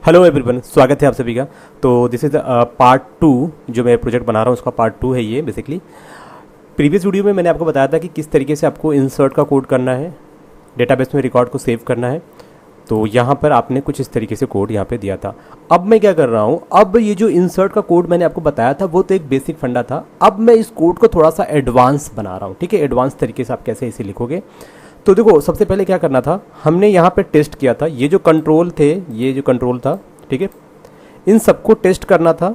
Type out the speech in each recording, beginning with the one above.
Hello everyone, स्वागत है आप सभी का। तो दिस इज़ पार्ट 2 जो मैं प्रोजेक्ट बना रहा हूँ, उसका पार्ट 2 है ये बेसिकली। प्रीवियस वीडियो में मैंने आपको बताया था कि किस तरीके से आपको इंसर्ट का कोड करना है, डेटाबेस में रिकॉर्ड को सेव करना है। तो यहाँ पर आपने कुछ इस तरीके से कोड यहाँ पे दिया था। अब मैं क्या कर रहा हूँ, अब ये जो इंसर्ट का कोड मैंने आपको बताया था वो तो एक बेसिक फंडा था। अब मैं इस कोड को थोड़ा सा एडवांस बना रहा हूँ। ठीक है, एडवांस तरीके से आप कैसे इसे लिखोगे। तो देखो, सबसे पहले क्या करना था, हमने यहाँ पे टेस्ट किया था ये जो कंट्रोल थे, ये जो कंट्रोल था, ठीक है, इन सबको टेस्ट करना था।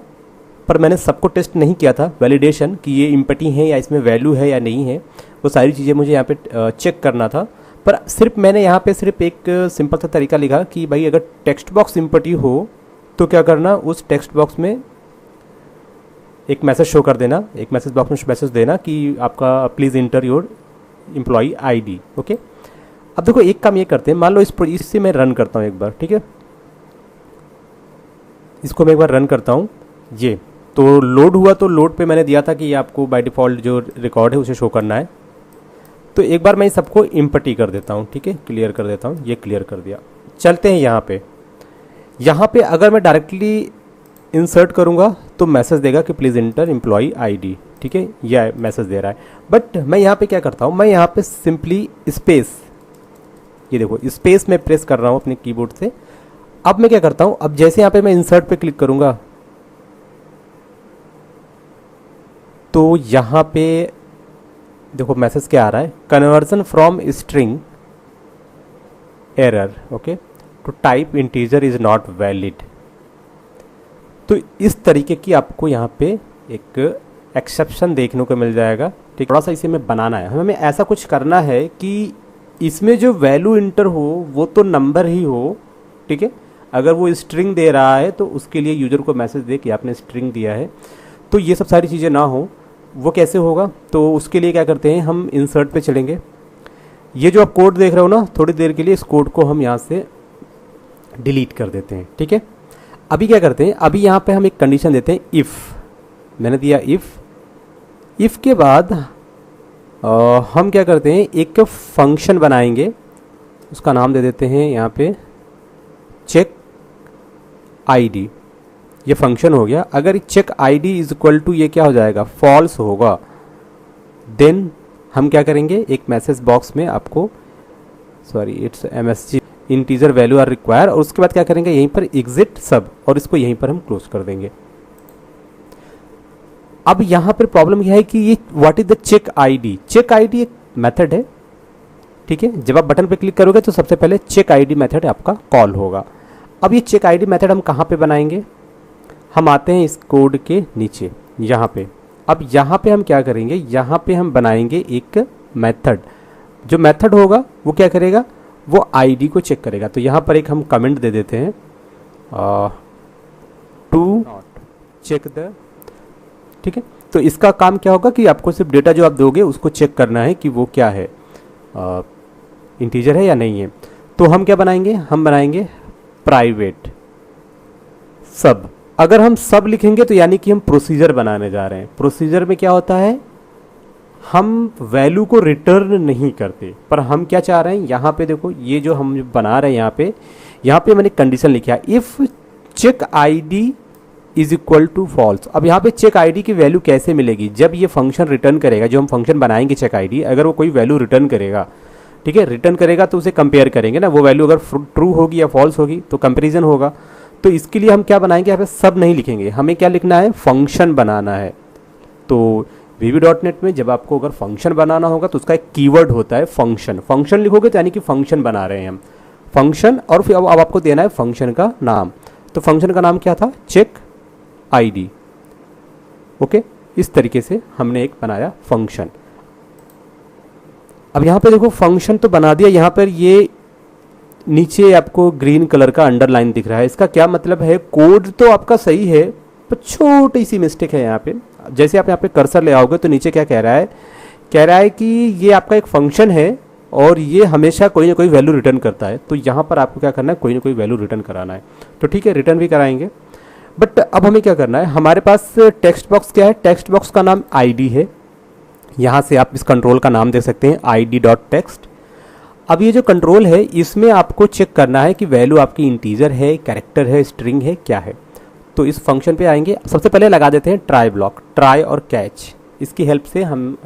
पर मैंने सबको टेस्ट नहीं किया था, वैलिडेशन कि ये इम्पटी है या इसमें वैल्यू है या नहीं है, वो सारी चीज़ें मुझे यहाँ पे चेक करना था। पर सिर्फ मैंने यहाँ पे सिर्फ एक सिंपल सा तरीका लिखा कि भाई अगर टेक्स्ट बॉक्स इम्पटी हो तो क्या करना, उस टेक्स्ट बॉक्स में एक मैसेज शो कर देना, एक मैसेज बॉक्स में मैसेज देना कि आपका please inter your employee ID. Okay, अब देखो एक काम ये करते हैं, मान लो इससे मैं रन करता हूँ एक बार। ठीक है, इसको मैं एक बार रन करता हूँ। ये तो लोड हुआ, तो लोड पे मैंने दिया था कि ये आपको बाय डिफ़ॉल्ट जो रिकॉर्ड है उसे शो करना है। तो एक बार मैं सबको इम्पटी कर देता हूँ। ठीक है, क्लियर कर देता हूँ, ये क्लियर कर दिया। चलते हैं यहाँ पे अगर मैं डायरेक्टली इंसर्ट करूँगा तो मैसेज देगा कि प्लीज़ इंटर एम्प्लॉई आईडी। ठीक है, यह मैसेज दे रहा है। बट मैं यहाँ पे क्या करता हूँ, मैं यहाँ पे सिंपली स्पेस, ये देखो स्पेस में प्रेस कर रहा हूँ अपने कीबोर्ड से। अब मैं क्या करता हूँ, अब जैसे यहाँ पे मैं इंसर्ट पे क्लिक करूँगा तो यहाँ पे देखो मैसेज क्या आ रहा है, conversion from string error okay to type integer is not valid. तो इस तरीके की आपको यहाँ पे एक एक्सेप्शन देखने को मिल जाएगा। ठीक, थोड़ा सा इसे में बनाना है, हमें ऐसा कुछ करना है कि इसमें जो वैल्यू इंटर हो वो तो नंबर ही हो। ठीक है, अगर वो स्ट्रिंग दे रहा है तो उसके लिए यूज़र को मैसेज दे कि आपने स्ट्रिंग दिया है। तो ये सब सारी चीज़ें ना हो, वो कैसे होगा, तो उसके लिए क्या करते हैं, हम इंसर्ट पे चलेंगे। ये जो आप कोड देख रहे हो ना, थोड़ी देर के लिए इस कोड को हम यहाँ से डिलीट कर देते हैं। ठीक है, अभी क्या करते हैं, अभी यहाँ पे हम एक कंडीशन देते हैं, इफ़ मैंने दिया इफ़ के बाद हम क्या करते हैं, एक फंक्शन बनाएंगे, उसका नाम दे देते हैं यहाँ पे चेक आईडी। ये फंक्शन हो गया। अगर check ID is equal to ये क्या हो जाएगा, फॉल्स होगा, देन हम क्या करेंगे, एक मैसेज बॉक्स में आपको its MSG integer value are require, और उसके बाद क्या करेंगे, यहीं पर एग्जिट सब, और इसको यहीं पर हम क्लोज कर देंगे। अब यहाँ पर प्रॉब्लम यह है कि ये what is the check ID. Check ID एक मेथड है। ठीक है, जब आप बटन पे क्लिक करोगे तो सबसे पहले चेक आईडी मेथड आपका कॉल होगा। अब ये चेक आईडी मेथड हम कहाँ पे बनाएंगे, हम आते हैं इस कोड के नीचे यहाँ पे। अब यहाँ पे हम क्या करेंगे, यहाँ पे हम बनाएंगे एक मेथड। जो मेथड होगा वो क्या करेगा, वो आईडी को चेक करेगा। तो यहाँ पर एक हम कमेंट दे देते हैं टू चेक द। ठीक है, तो इसका काम क्या होगा कि आपको सिर्फ डेटा जो आप दोगे उसको चेक करना है कि वो क्या है, इंटीजर है या नहीं है। तो हम क्या बनाएंगे, हम बनाएंगे प्राइवेट सब। अगर हम सब लिखेंगे तो यानी कि हम प्रोसीजर बनाने जा रहे हैं। प्रोसीजर में क्या होता है, हम वैल्यू को रिटर्न नहीं करते, पर हम क्या चाह रहे हैं, यहाँ पे देखो ये जो हम बना रहे हैं, यहाँ पे मैंने कंडीशन लिखा, if check ID is equal to false. अब यहाँ पे चेक आईडी की वैल्यू कैसे मिलेगी, जब ये फंक्शन रिटर्न करेगा, जो हम फंक्शन बनाएंगे चेक आईडी, अगर वो कोई वैल्यू रिटर्न करेगा, ठीक है, रिटर्न करेगा तो उसे कंपेयर करेंगे ना, वो वैल्यू अगर ट्रू होगी या फॉल्स होगी तो कंपेरिजन होगा। तो इसके लिए हम क्या बनाएंगे, यहाँ पे सब नहीं लिखेंगे, हमें क्या लिखना है, फंक्शन बनाना है। तो VB.NET में जब आपको अगर फंक्शन बनाना होगा तो उसका एक कीवर्ड होता है फंक्शन। फंक्शन लिखोगे तो यानी कि फंक्शन बना रहे हैं हम, फंक्शन, और फिर अब आपको देना है फंक्शन का नाम। तो फंक्शन का नाम क्या था, चेक आईडी। ओके, इस तरीके से हमने एक बनाया फंक्शन। अब यहाँ पे देखो फंक्शन तो बना दिया, यहाँ पर ये नीचे आपको ग्रीन कलर का अंडरलाइन दिख रहा है। इसका क्या मतलब है, कोड तो आपका सही है पर छोटी सी मिस्टेक है यहाँ पे। जैसे आप यहाँ पे कर्सर ले आओगे तो नीचे क्या कह रहा है कि ये आपका एक फंक्शन है और ये हमेशा कोई ना कोई वैल्यू रिटर्न करता है। तो यहाँ पर आपको क्या करना है, कोई ना कोई वैल्यू रिटर्न कराना है। तो ठीक है, रिटर्न भी कराएंगे। बट अब हमें क्या करना है, हमारे पास टेक्स्ट बॉक्स क्या है, टेक्स्ट बॉक्स का नाम आईडी है। यहाँ से आप इस कंट्रोल का नाम दे सकते हैं id.text। अब ये जो कंट्रोल है इसमें आपको चेक करना है कि वैल्यू आपकी इंटीजर है, कैरेक्टर है, स्ट्रिंग है, क्या है। तो इस फंक्शन पे आएंगे, सबसे पहले लगा देते हैं ट्राई ब्लॉक, ट्राई और कैच। इसकी हेल्प से हम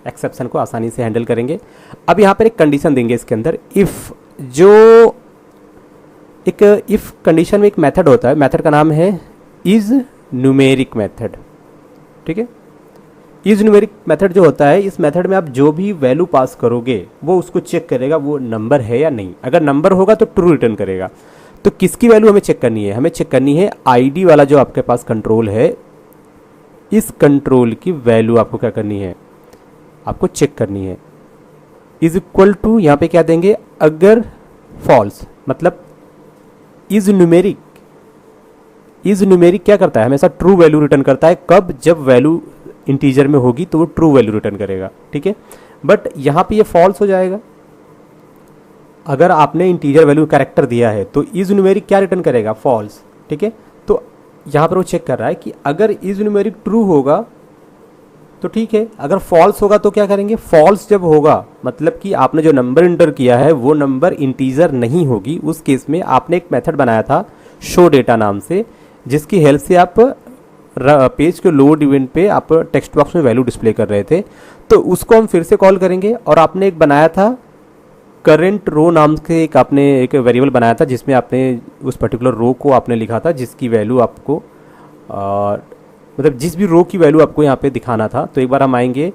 एक्सेप्शन को आसानी से हैंडल करेंगे। अब यहाँ पर एक कंडीशन देंगे इसके अंदर, इफ़ जो एक इफ़ कंडीशन में एक मेथड होता है, मेथड का नाम है इज़ न्यूमेरिक मेथड। ठीक है, इज़ न्यूमेरिक मेथड जो होता है, इस मेथड में आप जो भी वैल्यू पास करोगे वो उसको चेक करेगा वो नंबर है या नहीं। अगर नंबर होगा तो ट्रू रिटर्न करेगा। तो किसकी वैल्यू हमें चेक करनी है? हमें चेक करनी है आईडी वाला जो आपके पास कंट्रोल है, इस कंट्रोल की वैल्यू आपको क्या करनी है? आपको चेक करनी है। इज इक्वल टू यहाँ पे क्या देंगे? अगर फॉल्स, मतलब इज न्यूमेरिक, इज न्यूमेरिक क्या करता है? हमेशा ट्रू वैल्यू रिटर्न करता है। कब? जब वैल्यू इंटीजर में होगी तो वो ट्रू वैल्यू रिटर्न करेगा। ठीक है, बट यहाँ पे ये फॉल्स हो जाएगा। अगर आपने इंटीजर वैल्यू कैरेक्टर दिया है तो इज न्यूमेरिक क्या रिटर्न करेगा? फॉल्स। ठीक है, तो यहाँ पर वो चेक कर रहा है कि अगर इज न्यूमेरिक ट्रू होगा तो ठीक है, अगर फॉल्स होगा तो क्या करेंगे? फॉल्स जब होगा मतलब कि आपने जो नंबर इंटर किया है वो नंबर इंटीजर नहीं होगी। उस केस में आपने एक मेथड बनाया था शो डेटा नाम से, जिसकी हेल्प से आप पेज के लोड इवेंट पे आप टेक्स्ट बॉक्स में वैल्यू डिस्प्ले कर रहे थे। तो उसको हम फिर से कॉल करेंगे। और आपने एक बनाया था करंट रो नाम से, एक आपने एक वेरिएबल बनाया था जिसमें आपने उस पर्टिकुलर रो को आपने लिखा था जिसकी वैल्यू आपको मतलब जिस भी रो की वैल्यू आपको यहाँ पे दिखाना था। तो एक बार हम आएंगे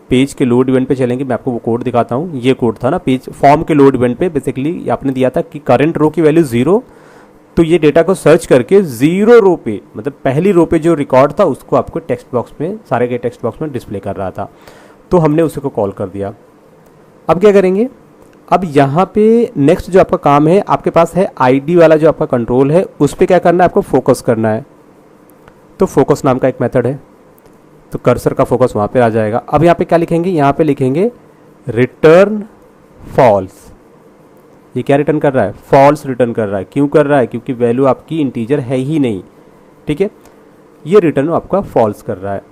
पेज के लोड इवेंट पे चलेंगे, मैं आपको वो कोड दिखाता हूँ। ये कोड था ना पेज फॉर्म के लोड इवेंट पे, बेसिकली आपने दिया था कि करंट रो की वैल्यू 0। तो ये डेटा को सर्च करके 0 रो पे, मतलब पहली रो पे जो रिकॉर्ड था उसको आपको टेक्स्ट बॉक्स में, सारे के टेक्स्ट बॉक्स में डिस्प्ले कर रहा था। तो हमने उसको कॉल कर दिया। अब क्या करेंगे? अब यहाँ पे नेक्स्ट जो आपका काम है, आपके पास है आईडी वाला जो आपका कंट्रोल है, उस पर क्या करना है? आपको फोकस करना है। तो फोकस नाम का एक मेथड है, तो कर्सर का फोकस वहाँ पे आ जाएगा। अब यहाँ पे क्या लिखेंगे? यहाँ पे लिखेंगे रिटर्न फॉल्स। ये क्या रिटर्न कर रहा है? फॉल्स रिटर्न कर रहा है। क्यों कर रहा है? क्योंकि वैल्यू आपकी इंटीजर है ही नहीं। ठीक है, ये रिटर्न आपका फॉल्स कर रहा है।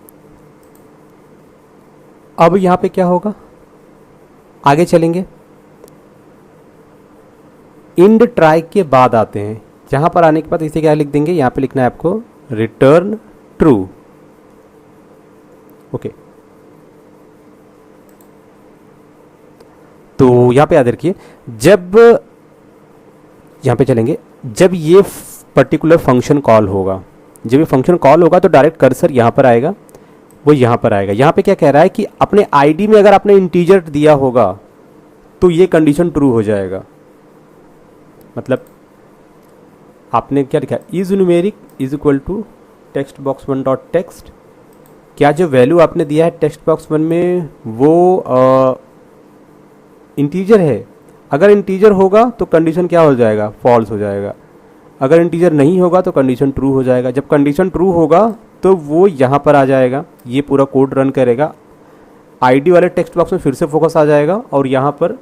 अब यहाँ पे क्या होगा? आगे चलेंगे, इंड ट्राई के बाद आते हैं। जहाँ पर आने के बाद इसे क्या लिख देंगे? यहाँ पे लिखना है आपको रिटर्न ट्रू। ओके, तो यहाँ पे याद रखिए, जब यहाँ पे चलेंगे, जब ये पर्टिकुलर फंक्शन कॉल होगा, जब ये फंक्शन कॉल होगा तो डायरेक्ट कर्सर यहाँ पर आएगा, वो यहाँ पर आएगा। यहाँ पे क्या कह रहा है कि अपने आईडी में अगर आपने इंटीजर दिया होगा तो ये कंडीशन ट्रू हो जाएगा। मतलब आपने क्या लिखा? Is numeric is equal to text box 1 dot text. क्या जो वैल्यू आपने दिया है टेक्स्ट बॉक्स 1 में वो इंटीजर है? अगर इंटीजर होगा तो कंडीशन क्या हो जाएगा? फॉल्स हो जाएगा। अगर इंटीजर नहीं होगा तो कंडीशन ट्रू हो जाएगा। जब कंडीशन ट्रू होगा तो वो यहाँ पर आ जाएगा, ये पूरा कोड रन करेगा, आईडी वाले टेक्स्ट बॉक्स में फिर से फोकस आ जाएगा और यहाँ पर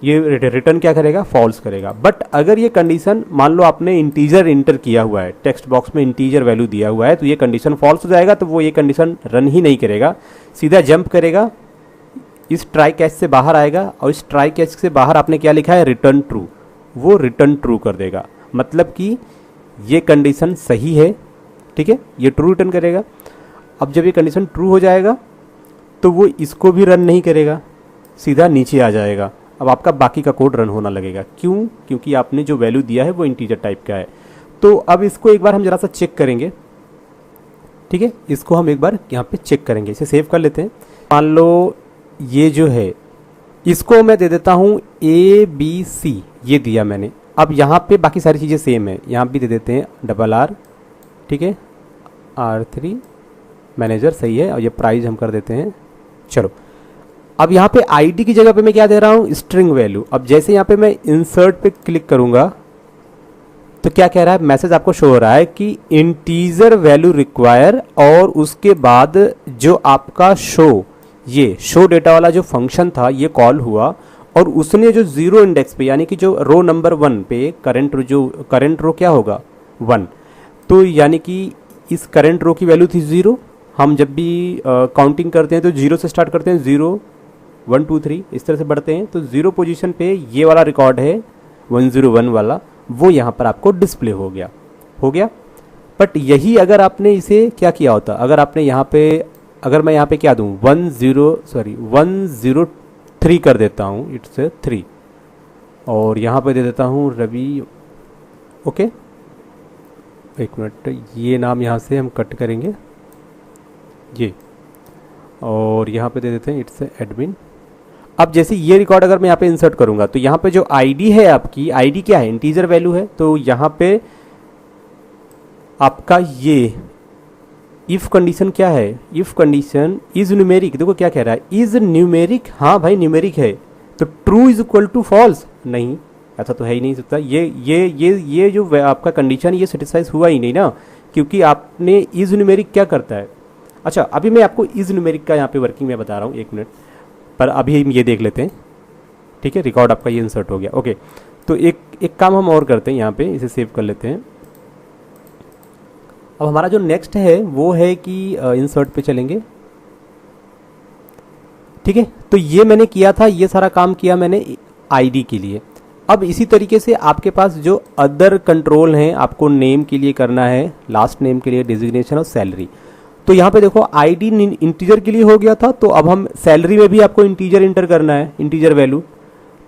ये रिटर्न क्या करेगा? फॉल्स करेगा। बट अगर ये कंडीशन, मान लो आपने इंटीजर इंटर किया हुआ है, टेक्स्ट बॉक्स में इंटीजर वैल्यू दिया हुआ है, तो ये कंडीशन फॉल्स हो जाएगा। तो वो ये कंडीशन रन ही नहीं करेगा, सीधा जंप करेगा, इस ट्राई कैच से बाहर आएगा और इस ट्राई कैच से बाहर आपने क्या लिखा है? Return true. वो रिटर्न ट्रू कर देगा, मतलब कि ये कंडीशन सही है। ठीक है, ये ट्रू रिटर्न करेगा। अब जब ये कंडीशन ट्रू हो जाएगा तो वो इसको भी रन नहीं करेगा, सीधा नीचे आ जाएगा। अब आपका बाकी का कोड रन होना लगेगा। क्यों? क्योंकि आपने जो वैल्यू दिया है वो इंटीजर टाइप का है। तो अब इसको एक बार हम जरा सा चेक करेंगे। ठीक है, इसको हम एक बार यहाँ पे चेक करेंगे। इसे सेव कर लेते हैं। मान लो ये जो है, इसको मैं दे देता हूँ ABC, ये दिया मैंने। अब यहाँ पे बाकी सारी चीज़ें सेम है, यहाँ भी दे देते हैं RR। ठीक है, R3 मैनेजर सही है, और ये प्राइस हम कर देते हैं। चलो, अब यहाँ पे आईडी की जगह पे मैं क्या दे रहा हूँ? String value. अब जैसे यहाँ पे मैं इंसर्ट पे क्लिक करूँगा तो क्या कह रहा है? मैसेज आपको शो हो रहा है कि इंटीजर वैल्यू रिक्वायर, और उसके बाद जो आपका शो, ये शो डेटा वाला जो फंक्शन था ये कॉल हुआ, और उसने जो 0 इंडेक्स पे, यानी कि जो रो नंबर 1 पे करंट रो क्या होगा? 1। तो यानी कि इस करंट रो की वैल्यू थी 0। हम जब भी काउंटिंग करते हैं तो 0 से स्टार्ट करते हैं, 0 1 2 3 इस तरह से बढ़ते हैं। तो 0 पोजीशन पे ये वाला रिकॉर्ड है 101 वाला, वो यहाँ पर आपको डिस्प्ले हो गया। बट यही अगर आपने इसे क्या किया होता, अगर आपने यहाँ पे, अगर मैं यहाँ पे क्या दूँ 103 कर देता हूँ, इट्स 3, और यहाँ पे दे देता हूँ रवि। ओके, एक मिनट, ये नाम यहाँ से हम कट करेंगे ये, और यहाँ पे दे देते हैं इट्स एडमिन। अब जैसे ये रिकॉर्ड अगर मैं यहाँ पे इंसर्ट करूँगा तो यहाँ पे जो आईडी है, आपकी आईडी क्या है, इंटीजर वैल्यू है। तो यहाँ पे आपका ये इफ़ कंडीशन क्या है, इफ़ कंडीशन इज़ न्यूमेरिक। देखो क्या कह रहा है, इज़ न्यूमेरिक। हाँ भाई न्यूमेरिक है, तो true is equal to false, नहीं ऐसा तो है ही नहीं सकता। ये जो आपका कंडीशन ये सेटिस्फाइज हुआ ही नहीं ना, क्योंकि आपने इज़ न्यूमेरिक क्या करता है। अच्छा, अभी मैं आपको इज़ न्यूमेरिक का यहाँ पे वर्किंग में बता रहा हूँ, 1 मिनट, पर अभी हम ये देख लेते हैं। ठीक है, रिकॉर्ड आपका ये इंसर्ट हो गया। ओके, तो एक काम हम और करते हैं, यहाँ पे इसे सेव कर लेते हैं। अब हमारा जो नेक्स्ट है वो है कि इंसर्ट पे चलेंगे। ठीक है, तो ये मैंने किया था, ये सारा काम किया मैंने आईडी के लिए। अब इसी तरीके से आपके पास जो अदर कंट्रोल हैं, आपको नेम के लिए करना है, लास्ट नेम के लिए डिजिग्नेशन और सैलरी। तो यहाँ पे देखो आईडी इंटीजर के लिए हो गया था, तो अब हम सैलरी में भी आपको इंटीजर इंटर करना है, इंटीजर वैल्यू।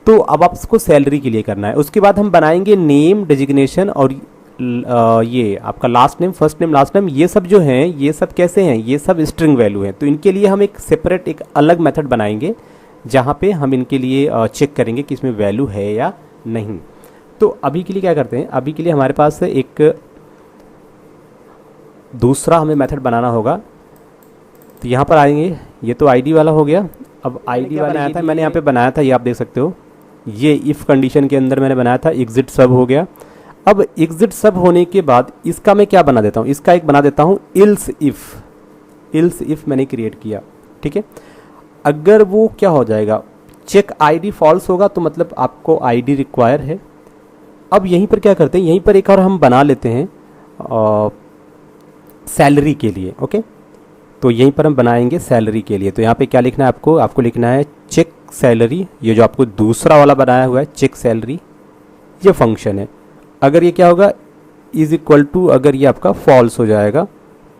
तो अब आपको सैलरी के लिए करना है। उसके बाद हम बनाएंगे नेम, डिजिग्नेशन और ये आपका last name, first name, last name, ये सब जो हैं ये सब कैसे हैं, ये सब स्ट्रिंग वैल्यू हैं। तो इनके लिए हम एक सेपरेट, एक अलग मेथड बनाएंगे जहाँ पे हम इनके लिए चेक करेंगे कि इसमें वैल्यू है या नहीं। तो अभी के लिए क्या करते हैं, अभी के लिए हमारे पास एक दूसरा हमें मेथड बनाना होगा। तो यहाँ पर आएंगे, ये तो आईडी वाला हो गया। अब आईडी वाला बनाया था, मैंने यहाँ पे बनाया था, ये आप देख सकते हो, ये इफ़ कंडीशन के अंदर मैंने बनाया था, एग्जिट सब हो गया। अब एग्जिट सब होने के बाद इसका मैं क्या बना देता हूँ, इसका एक बना देता हूँ इल्स इफ़ मैंने क्रिएट किया। ठीक है, अगर वो क्या हो जाएगा, चेक आईडी फॉल्स होगा, तो मतलब आपको आईडी रिक्वायर है। अब यहीं पर क्या करते हैं, यहीं पर एक और हम बना लेते हैं सैलरी के लिए। ओके, तो यहीं पर हम बनाएंगे सैलरी के लिए। तो यहाँ पे क्या लिखना है आपको लिखना है चेक सैलरी। ये जो आपको दूसरा वाला बनाया हुआ है चेक सैलरी, ये फंक्शन है। अगर ये क्या होगा, इज इक्वल टू, अगर ये आपका फॉल्स हो जाएगा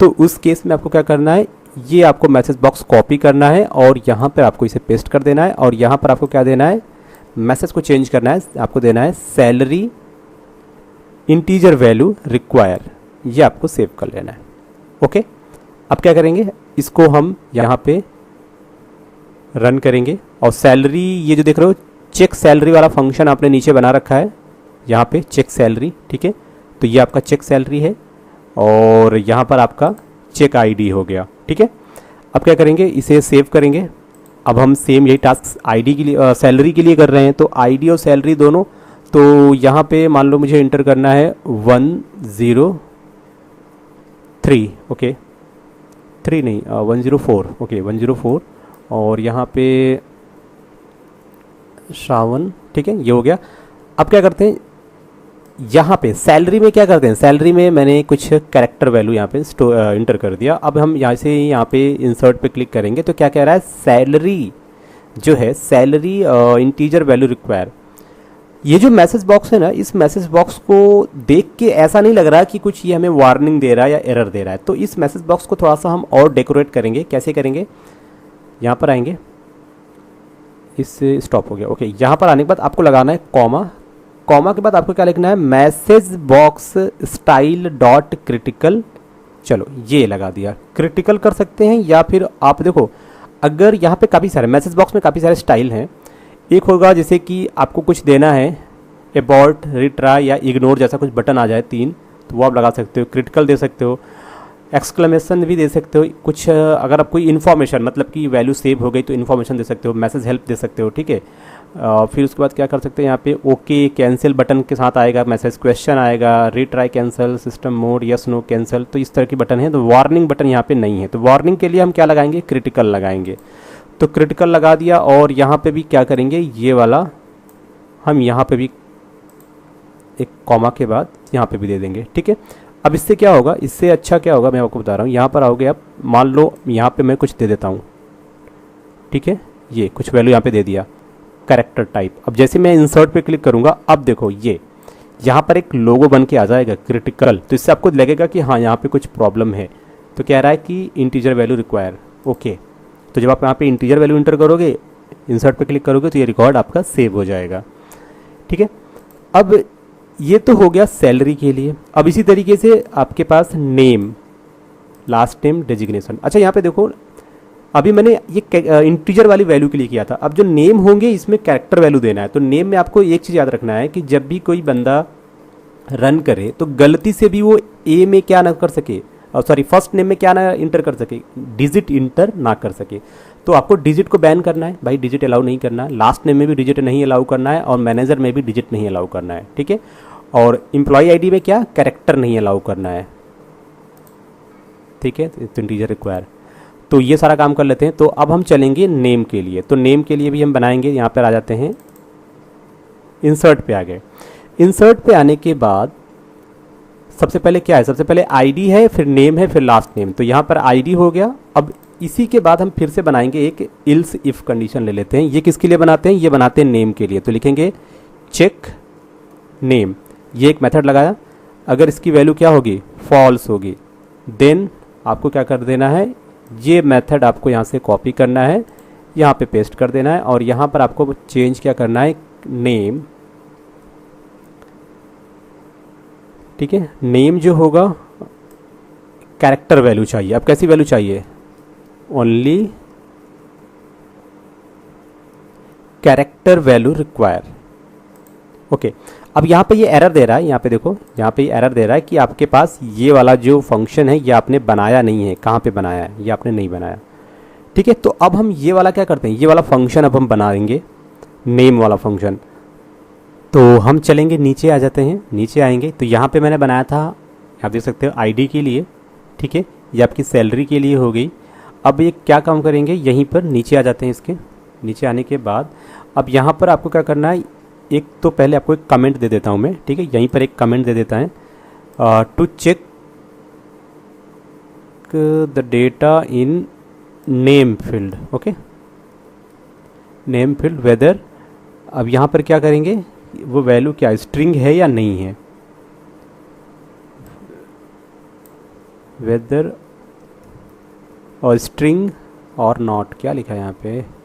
तो उस केस में आपको क्या करना है, ये आपको मैसेज बॉक्स कॉपी करना है और यहाँ पर आपको इसे पेस्ट कर देना है। और यहाँ पर आपको क्या देना है, मैसेज को चेंज करना है, आपको देना है सैलरी इंटीजर वैल्यू रिक्वायर, ये आपको सेव कर लेना है। ओके, अब क्या करेंगे, इसको हम यहाँ पे रन करेंगे और सैलरी, ये जो देख रहे हो चेक सैलरी वाला फंक्शन आपने नीचे बना रखा है, यहाँ पे चेक सैलरी। ठीक है, तो ये आपका चेक सैलरी है और यहाँ पर आपका चेक आईडी हो गया। ठीक है, अब क्या करेंगे, इसे सेव करेंगे। अब हम सेम यही टास्क आईडी के लिए, सैलरी के लिए कर रहे हैं, तो आईडी और सैलरी दोनों। तो यहाँ पे मान लो मुझे इंटर करना है 103, ओके 3 नहीं 104, ओके 104, और यहाँ पे श्रावण। ठीक है, ये हो गया। अब क्या करते हैं, यहाँ पे सैलरी में क्या करते हैं, सैलरी में मैंने कुछ कैरेक्टर वैल्यू यहाँ पे इंटर कर दिया। अब हम यहाँ से यहाँ पे इंसर्ट पे क्लिक करेंगे तो क्या कह रहा है, सैलरी जो है, सैलरी इंटीजर वैल्यू रिक्वायर। ये जो मैसेज बॉक्स है ना, इस मैसेज बॉक्स को देख के ऐसा नहीं लग रहा कि कुछ ये हमें वार्निंग दे रहा है या एरर दे रहा है। तो इस मैसेज बॉक्स को थोड़ा सा हम और डेकोरेट करेंगे। कैसे करेंगे, यहाँ पर आएंगे, इससे स्टॉप हो गया। ओके, यहाँ पर आने के बाद आपको लगाना है कॉमा। कॉमा के बाद आपको क्या लिखना है, message box style dot critical. चलो ये लगा दिया, क्रिटिकल कर सकते हैं, या फिर आप देखो अगर यहाँ पे काफ़ी सारे मैसेज बॉक्स में काफ़ी सारे स्टाइल हैं। एक होगा जैसे कि आपको कुछ देना है, अबॉर्ट, रिट्राई या इग्नोर जैसा कुछ बटन आ जाए 3, तो वो आप लगा सकते हो। क्रिटिकल दे सकते हो, एक्सक्लेमेशन भी दे सकते हो। कुछ अगर आप कोई इन्फॉर्मेशन, मतलब कि वैल्यू सेव हो गई तो इन्फॉर्मेशन दे सकते हो, मैसेज हेल्प दे सकते हो। ठीक है, फिर उसके बाद क्या कर सकते हैं, यहाँ पे ओके कैंसिल बटन के साथ आएगा मैसेज, क्वेश्चन आएगा, retry cancel, system mode, yes no cancel, तो इस तरह की बटन है। तो वार्निंग बटन यहाँ पे नहीं है, तो वार्निंग के लिए हम क्या लगाएंगे, क्रिटिकल लगाएंगे। तो क्रिटिकल लगा दिया, और यहाँ पे भी क्या करेंगे, ये वाला हम यहाँ पे भी एक कॉमा के बाद यहाँ पे भी दे देंगे। ठीक है, अब इससे क्या होगा, इससे अच्छा क्या होगा मैं आपको बता रहा हूँ। यहाँ पर आओगे आप, मान लो यहाँ पे मैं कुछ दे देता हूँ। ठीक है, ये कुछ वैल्यू यहाँ पे दे दिया कैरेक्टर टाइप। अब जैसे मैं इंसर्ट पे क्लिक करूँगा, अब देखो ये यहाँ पर एक लोगो बन के आ जाएगा क्रिटिकल, तो इससे आपको लगेगा कि हाँ यहाँ पे कुछ प्रॉब्लम है। तो कह रहा है कि इंटीजर वैल्यू रिक्वायर, ओके। तो जब आप यहाँ पे इंटीजर वैल्यू इंटर करोगे, इंसर्ट पे क्लिक करोगे, तो ये रिकॉर्ड आपका सेव हो जाएगा, ठीक है। अब ये तो हो गया सैलरी के लिए। अब इसी तरीके से आपके पास नेम, लास्ट नेम, डेजिग्नेशन। अच्छा यहाँ पे देखो, अभी मैंने ये इंटीजर वाली वैल्यू के लिए किया था। अब जो नेम होंगे इसमें कैरेक्टर वैल्यू देना है। तो नेम में आपको एक चीज़ याद रखना है कि जब भी कोई बंदा रन करे तो गलती से भी वो ए में क्या ना कर सके, और सॉरी फर्स्ट नेम में क्या ना इंटर कर सके, डिजिट इंटर ना कर सके। तो आपको डिजिट को बैन करना है भाई, डिजिट अलाउ नहीं करना है। लास्ट नेम में भी डिजिट नहीं अलाउ करना है, और मैनेजर में भी डिजिट नहीं अलाउ करना है, ठीक है। और एम्प्लॉय आईडी में क्या, कैरेक्टर नहीं अलाउ करना है, ठीक है। तो इंटीजर रिक्वायर, तो ये सारा काम कर लेते हैं। तो अब हम चलेंगे नेम के लिए। तो नेम के लिए भी हम बनाएंगे, यहाँ पर आ जाते हैं, इंसर्ट पे आ गए। इंसर्ट पे आने के बाद सबसे पहले क्या है, सबसे पहले आईडी है, फिर नेम है, फिर लास्ट नेम। तो यहाँ पर आईडी हो गया। अब इसी के बाद हम फिर से बनाएंगे एक इल्स इफ कंडीशन ले लेते हैं। ये किसके लिए बनाते हैं, ये बनाते हैं नेम के लिए। तो लिखेंगे चेक नेम, ये एक मेथड लगाया। अगर इसकी वैल्यू क्या होगी, फॉल्स होगी, देन आपको क्या कर देना है, ये मेथड आपको यहाँ से कॉपी करना है, यहाँ पे पेस्ट कर देना है, और यहाँ पर आपको चेंज क्या करना है, नेम, ठीक है। नेम जो होगा कैरेक्टर वैल्यू चाहिए। अब कैसी वैल्यू चाहिए, only character value require, okay. अब यहाँ पे ये एरर दे रहा है, यहाँ पे देखो, यहाँ पे ये एरर दे रहा है कि आपके पास ये वाला जो फंक्शन है ये आपने बनाया नहीं है। कहाँ पे बनाया है, ये आपने नहीं बनाया, ठीक है। तो अब हम ये वाला क्या करते हैं, ये वाला फंक्शन अब हम बनाएंगे, नेम वाला फंक्शन। तो हम चलेंगे, नीचे आ जाते हैं, नीचे आएंगे तो यहाँ पे मैंने बनाया था, आप देख सकते हो, आईडी के लिए, ठीक है। ये आपकी सैलरी के लिए हो गई। अब ये क्या काम करेंगे, यहीं पर नीचे आ जाते हैं। इसके नीचे आने के बाद अब यहाँ पर आपको क्या करना है, एक तो पहले आपको एक कमेंट दे देता हूँ मैं, ठीक है। यहीं पर एक कमेंट दे देता है, to check the data in name field, okay, name field whether. अब यहाँ पर क्या करेंगे, वो वैल्यू क्या स्ट्रिंग है या नहीं है, वेदर और स्ट्रिंग और नॉट, क्या लिखा है यहाँ पे,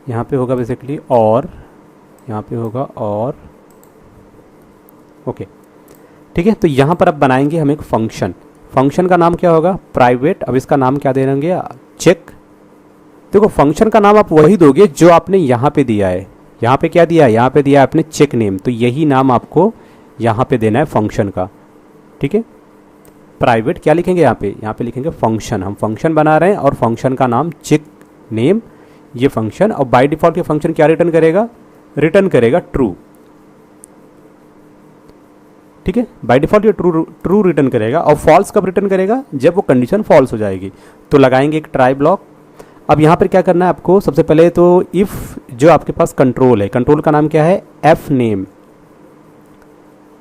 यहाँ पे होगा बेसिकली और, यहाँ पे होगा और, ओके, ठीक है। तो यहाँ पर अब बनाएंगे हम एक फंक्शन। फंक्शन का नाम क्या होगा, प्राइवेट। अब इसका नाम क्या दे देंगे, चेक। देखो फंक्शन का नाम आप वही दोगे जो आपने यहाँ पे दिया है। यहाँ पे क्या दिया है, यहाँ पे दिया है आपने चेक नेम, तो यही नाम आपको यहाँ पे देना है फंक्शन का, ठीक है। प्राइवेट क्या लिखेंगे यहाँ पे लिखेंगे फंक्शन। हम फंक्शन बना रहे हैं और फंक्शन का नाम चेक नेम, ये फंक्शन। और बाय डिफॉल्ट ये फंक्शन क्या रिटर्न करेगा, रिटर्न करेगा ट्रू, ठीक है। बाय डिफॉल्ट ये ट्रू रिटर्न करेगा। और फॉल्स कब रिटर्न करेगा, जब वो कंडीशन फॉल्स हो जाएगी। तो लगाएंगे एक ट्राई ब्लॉक। अब यहाँ पर क्या करना है आपको, सबसे पहले तो इफ़ जो आपके पास कंट्रोल है, कंट्रोल का नाम क्या है, एफ नेम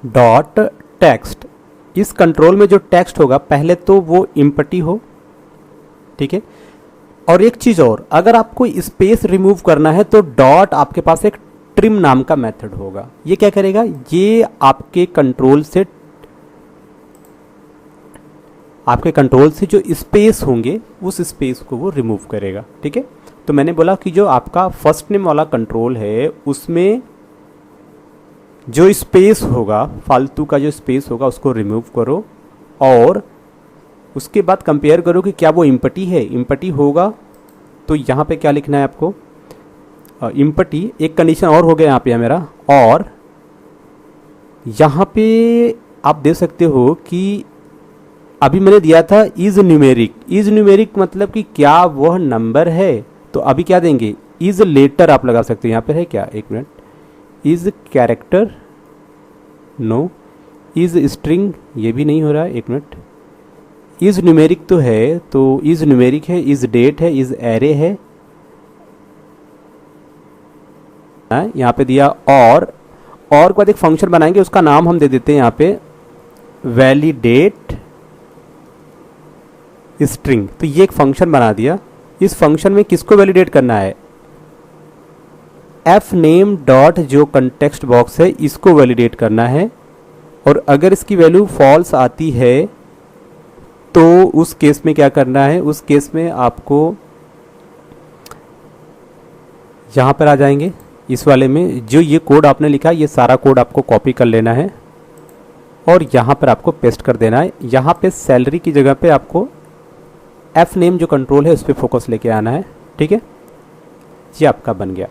डॉट टेक्स्ट। इस कंट्रोल में जो टेक्स्ट होगा पहले तो वो इम्पटी हो, ठीक है। और एक चीज़ और, अगर आपको स्पेस रिमूव करना है तो डॉट आपके पास एक ट्रिम नाम का मेथड होगा। ये क्या करेगा, ये आपके कंट्रोल से जो स्पेस होंगे उस स्पेस को वो रिमूव करेगा, ठीक है। तो मैंने बोला कि जो आपका फर्स्ट नेम वाला कंट्रोल है उसमें जो स्पेस होगा, फालतू का जो स्पेस होगा उसको रिमूव करो, और उसके बाद कंपेयर करो कि क्या वो इम्पटी है। इम्पटी होगा तो यहाँ पे क्या लिखना है आपको, इम्पटी। एक कंडीशन और हो गया यहाँ पे मेरा, और यहाँ पे आप देख सकते हो कि अभी मैंने दिया था इज न्यूमेरिक। इज न्यूमेरिक मतलब कि क्या वह नंबर है, तो अभी क्या देंगे, इज लेटर आप लगा सकते हैं। यहाँ पर है क्या, एक minute, is character, no, is string, ये भी नहीं हो रहा है, एक मिनट। इज न्यूमेरिक तो है, तो इज न्यूमेरिक है, इज डेट है, इज एरे है, यहाँ पे दिया। और के बाद एक फंक्शन बनाएंगे, उसका नाम हम दे देते हैं यहाँ पे वैलिडेट स्ट्रिंग। तो ये एक फंक्शन बना दिया, इस फंक्शन में किसको वैलिडेट करना है, एफ नेम डॉट जो कंटेक्स्ट बॉक्स है इसको वैलिडेट करना है। और अगर इसकी वैल्यू फॉल्स आती है तो उस केस में क्या करना है, उस केस में आपको यहाँ पर आ जाएंगे, इस वाले में जो ये कोड आपने लिखा है ये सारा कोड आपको कॉपी कर लेना है और यहाँ पर आपको पेस्ट कर देना है। यहाँ पे सैलरी की जगह पे आपको एफ नेम जो कंट्रोल है उस पर फोकस लेके आना है। ठीक है, ये आपका बन गया।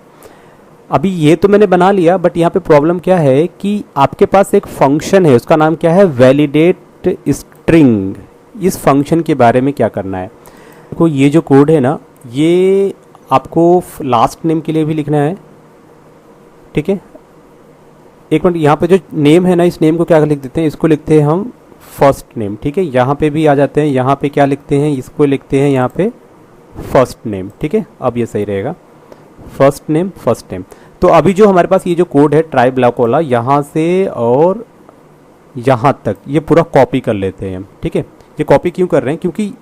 अभी ये तो मैंने बना लिया, बट यहाँ पे प्रॉब्लम क्या है कि आपके पास एक फंक्शन है, उसका नाम क्या है, वैलिडेट स्ट्रिंग। इस फंक्शन के बारे में क्या करना है, देखो ये जो कोड है ना, ये आपको लास्ट नेम के लिए भी लिखना है। ठीक है, एक मिनट, यहाँ पे जो नेम है ना, इस नेम को क्या लिख देते हैं, इसको लिखते हैं हम फर्स्ट नेम। ठीक है, यहाँ पे भी आ जाते हैं, यहाँ पे क्या लिखते हैं, इसको लिखते हैं यहाँ पे फर्स्ट नेम। ठीक है, अब ये सही रहेगा, फर्स्ट नेम फर्स्ट नेम। तो अभी जो हमारे पास ये जो कोड है ट्राई ब्लॉक वाला, यहाँ से और यहाँ तक ये पूरा कॉपी कर लेते हैं हम। ठीक है, ये कॉपी क्यों कर रहे हैं, क्योंकि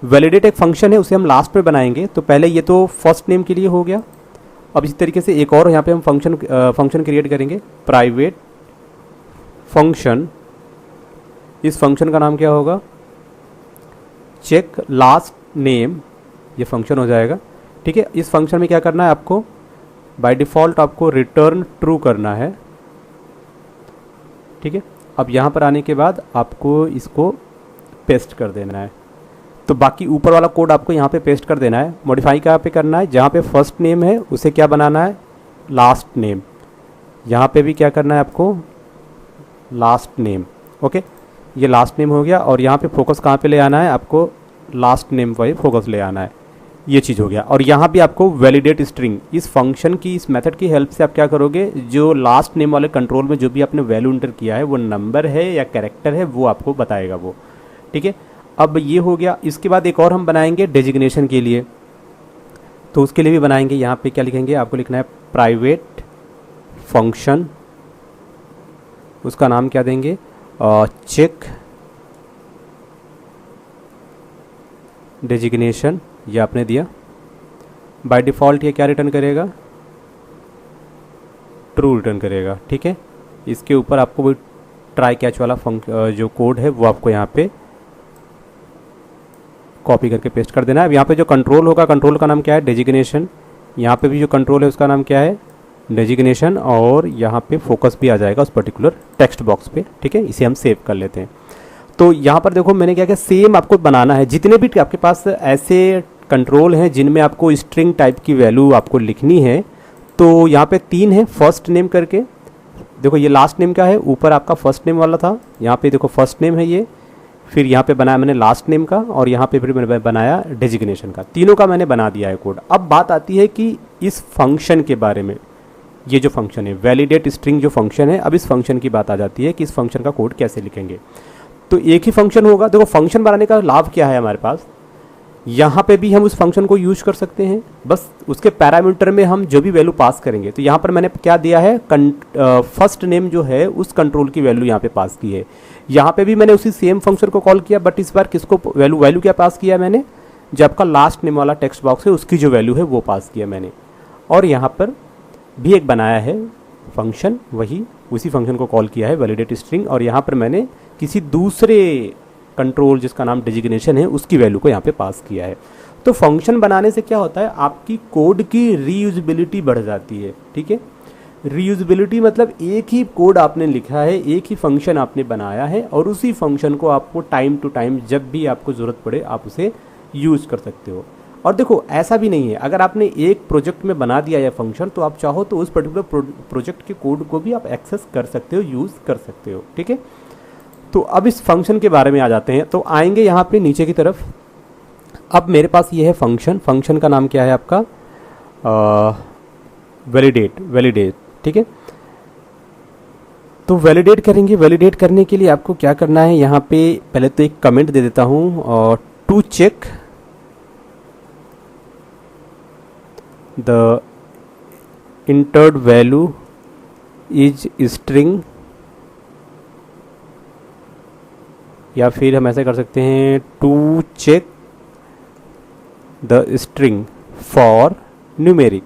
वैलिडेट एक फंक्शन है, उसे हम लास्ट में बनाएंगे। तो पहले ये तो फर्स्ट नेम के लिए हो गया। अब इसी तरीके से एक और यहाँ पे हम फंक्शन क्रिएट करेंगे, प्राइवेट फंक्शन। इस फंक्शन का नाम क्या होगा, चेक लास्ट नेम, ये फंक्शन हो जाएगा। ठीक है, इस फंक्शन में क्या करना है आपको, बाय डिफ़ॉल्ट आपको रिटर्न ट्रू करना है। ठीक है, अब यहाँ पर आने के बाद आपको इसको पेस्ट कर देना है। तो बाकी ऊपर वाला कोड आपको यहाँ पे पेस्ट कर देना है। मॉडिफाई कहाँ पे करना है, जहाँ पे फर्स्ट नेम है उसे क्या बनाना है, लास्ट नेम। यहाँ पे भी क्या करना है आपको, लास्ट नेम। ओके, ये लास्ट नेम हो गया। और यहाँ पे फोकस कहाँ पे ले आना है, आपको लास्ट नेम पर ही फोकस ले आना है। ये चीज़ हो गया। और यहाँ भी आपको वैलिडेट स्ट्रिंग, इस फंक्शन की, इस मेथड की हेल्प से आप क्या करोगे, जो लास्ट नेम वाले कंट्रोल में जो भी आपने वैल्यू इंटर किया है वो नंबर है या कैरेक्टर है वो आपको बताएगा वो। ठीक है, अब ये हो गया। इसके बाद एक और हम बनाएंगे डेजिग्नेशन के लिए, तो उसके लिए भी बनाएंगे। यहाँ पे क्या लिखेंगे, आपको लिखना है प्राइवेट फंक्शन, उसका नाम क्या देंगे, चेक डेजिग्नेशन। ये आपने दिया, बाय डिफ़ॉल्ट ये क्या रिटर्न करेगा, ट्रू रिटर्न करेगा। ठीक है, इसके ऊपर आपको वो ट्राई कैच वाला जो कोड है वो आपको यहाँ पे कॉपी करके पेस्ट कर देना है। अब यहाँ पे जो कंट्रोल होगा, कंट्रोल का नाम क्या है, डेजिग्नेशन। यहाँ पे भी जो कंट्रोल है उसका नाम क्या है, डेजिग्नेशन। और यहाँ पे फोकस भी आ जाएगा उस पर्टिकुलर टेक्स्ट बॉक्स पे। ठीक है, इसे हम सेव कर लेते हैं। तो यहाँ पर देखो मैंने क्या किया, सेम आपको बनाना है। जितने भी आपके पास ऐसे कंट्रोल हैं जिनमें आपको स्ट्रिंग टाइप की वैल्यू आपको लिखनी है, तो यहाँ पे 3 है, फर्स्ट नेम करके। देखो ये लास्ट नेम का है, ऊपर आपका फर्स्ट नेम वाला था, यहाँ पे देखो फर्स्ट नेम है ये, फिर यहाँ पे बनाया मैंने लास्ट नेम का, और यहाँ पे फिर मैंने बनाया डेजिग्नेशन का। तीनों का मैंने बना दिया है कोड। अब बात आती है कि इस फंक्शन के बारे में, ये जो फंक्शन है वैलिडेट स्ट्रिंग जो फंक्शन है, अब इस फंक्शन की बात आ जाती है कि इस फंक्शन का कोड कैसे लिखेंगे। तो एक ही फंक्शन होगा। देखो फंक्शन बनाने का लाभ क्या है हमारे पास, यहाँ पे भी हम उस फंक्शन को यूज कर सकते हैं, बस उसके पैरामीटर में हम जो भी वैल्यू पास करेंगे। तो यहाँ पर मैंने क्या दिया है, फर्स्ट नेम जो है उस कंट्रोल की वैल्यू यहाँ पे पास की है। यहाँ पे भी मैंने उसी सेम फंक्शन को कॉल किया, बट इस बार किसको वैल्यू क्या पास किया मैंने, जो आपका लास्ट नेम वाला टेक्स्ट बॉक्स है उसकी जो वैल्यू है वो पास किया मैंने। और यहाँ पर भी एक बनाया है फंक्शन, वही उसी फंक्शन को कॉल किया है वैलिडेट स्ट्रिंग, और यहाँ पर मैंने किसी दूसरे कंट्रोल जिसका नाम डेजिग्नेशन है उसकी वैल्यू को यहाँ पे पास किया है। तो फंक्शन बनाने से क्या होता है, आपकी कोड की रीयूजेबिलिटी बढ़ जाती है। ठीक है, रीयूजेबिलिटी मतलब एक ही कोड आपने लिखा है, एक ही फंक्शन आपने बनाया है, और उसी फंक्शन को आपको टाइम टू टाइम जब भी आपको ज़रूरत पड़े आप उसे यूज़ कर सकते हो। और देखो ऐसा भी नहीं है, अगर आपने एक प्रोजेक्ट में बना दिया यह फंक्शन, तो आप चाहो तो उस पर्टिकुलर प्रोजेक्ट के कोड को भी आप एक्सेस कर सकते हो, यूज़ कर सकते हो। ठीक है, तो अब इस फंक्शन के बारे में आ जाते हैं। तो आएंगे यहाँ पे नीचे की तरफ। अब मेरे पास ये है फंक्शन, फंक्शन का नाम क्या है आपका, वैलिडेट। ठीक है, तो वैलिडेट करेंगे। वैलिडेट करने के लिए आपको क्या करना है, यहाँ पे पहले तो एक कमेंट दे देता हूँ, और to check the entered value is string, या फिर हम ऐसे कर सकते हैं to check the string for numeric,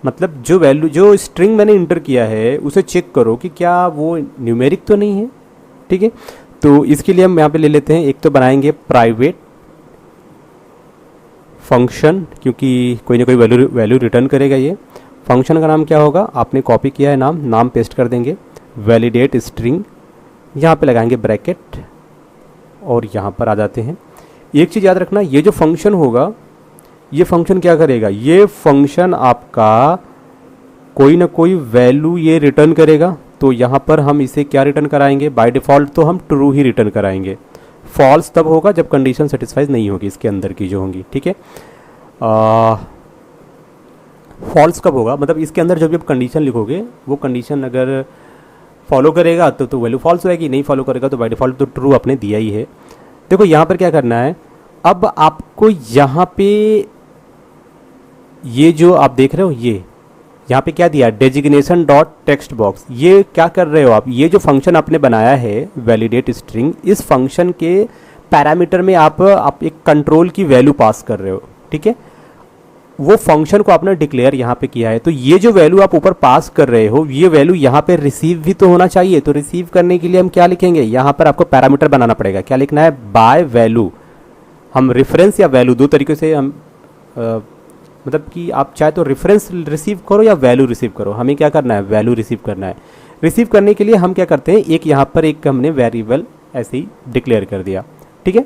मतलब जो वैल्यू जो स्ट्रिंग मैंने इंटर किया है उसे चेक करो कि क्या वो न्यूमेरिक तो नहीं है। ठीक है, तो इसके लिए हम यहाँ पे ले लेते हैं, एक तो बनाएंगे प्राइवेट फंक्शन, क्योंकि कोई ना कोई वैल्यू रिटर्न करेगा। ये फंक्शन का नाम क्या होगा, आपने कॉपी किया है नाम पेस्ट कर देंगे, वैलिडेट स्ट्रिंग, यहाँ पे लगाएंगे ब्रैकेट और यहाँ पर आ जाते हैं। एक चीज़ याद रखना, ये जो फंक्शन होगा ये फंक्शन क्या करेगा, ये फंक्शन आपका कोई ना कोई वैल्यू ये रिटर्न करेगा। तो यहाँ पर हम इसे क्या रिटर्न कराएंगे, बाय डिफ़ॉल्ट तो हम ट्रू ही रिटर्न कराएंगे, फॉल्स तब होगा जब कंडीशन सेटिस्फाइज नहीं होगी इसके अंदर की जो होंगी। ठीक है, फॉल्स कब होगा, मतलब इसके अंदर जो भी आप कंडीशन लिखोगे वो कंडीशन अगर फॉलो करेगा तो वैल्यू फॉल्स होएगी, नहीं फॉलो करेगा तो बाय डिफ़ॉल्ट तो ट्रू आपने दिया ही है। देखो यहाँ पर क्या करना है, अब आपको यहाँ पे ये जो आप देख रहे हो ये यहाँ पे क्या दिया, डेजिग्नेशन डॉट टेक्स्ट बॉक्स, ये क्या कर रहे हो आप, ये जो फंक्शन आपने बनाया है वैलिडेट स्ट्रिंग, इस फंक्शन के पैरामीटर में आप एक कंट्रोल की वैल्यू पास कर रहे हो। ठीक है, वो फंक्शन को आपने डिक्लेयर यहाँ पे किया है, तो ये जो वैल्यू आप ऊपर पास कर रहे हो ये वैल्यू यहाँ पे रिसीव भी तो होना चाहिए। तो रिसीव करने के लिए हम क्या लिखेंगे, यहाँ पर आपको पैरामीटर बनाना पड़ेगा। क्या लिखना है, बाय वैल्यू। हम रेफरेंस या वैल्यू दो तरीके से हम मतलब कि आप चाहे तो रेफरेंस रिसीव करो या वैल्यू रिसीव करो, हमें क्या करना है, वैल्यू रिसीव करना है। रिसीव करने के लिए हम क्या करते हैं, एक यहाँ पर एक हमने वेरिएबल ऐसे ही डिक्लेयर कर दिया। ठीक है,